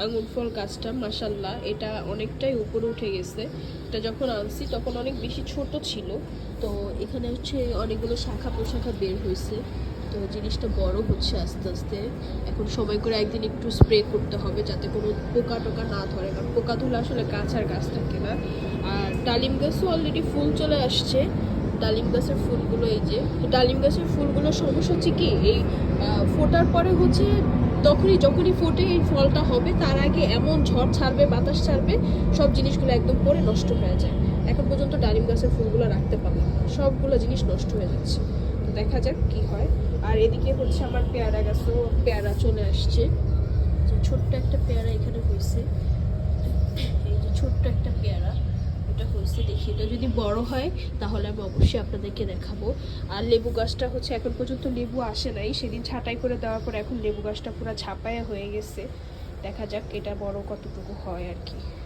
আঙুর ফল গাছটা মাশাল্লাহ এটা অনেকটাই উপরে উঠে গেছে। এটা যখন আনছি তখন অনেক বেশি ছোট ছিল, তো এখানে হচ্ছে অনেকগুলো শাখা প্রশাখা বের হয়েছে, তো জিনিসটা বড় হচ্ছে আস্তে আস্তে। এখন সময় করে একদিন একটু স্প্রে করতে হবে যাতে কোনো পোকা টোকা না ধরে, কারণ পোকা ধরলে আসলে গাছ আর গাছ থাকে না। আর ডালিম গাছও অলরেডি ফুল চলে আসছে। ডালিম গাছের ফুলগুলো এই যে, ডালিম গাছের ফুলগুলোর সমস্যা হচ্ছে কি এই ফোটার পরে হচ্ছে যখনই ফোটে এই ফলটা হবে তার আগে এমন ঝড় ছাড়বে, বাতাস ছাড়বে, সব জিনিসগুলো একদম পরে নষ্ট হয়ে যায়। এখন পর্যন্ত ডালিম গাছের ফুলগুলো রাখতে পারলাম না, সবগুলো জিনিস নষ্ট হয়ে যাচ্ছে। তো দেখা যাক কি হয়। আর এদিকে হচ্ছে আমার পেয়ারা গাছও পেয়ারা চলে আসছে, যে ছোট্ট একটা পেয়ারা এখানে হয়েছে, এই যে ছোট্ট একটা পেয়ারা এটা হয়েছে। দেখি এটা যদি বড় হয় তাহলে আমি অবশ্যই আপনাদেরকে দেখাবো। আর লেবু গাছটা হচ্ছে এখন পর্যন্ত লেবু আসে নাই, সেদিন ছাঁটাই করে দেওয়ার পর এখন লেবু গাছটা পুরো ঝাঁপায়া হয়ে গেছে। দেখা যাক এটা বড় কতটুকু হয় আর কি।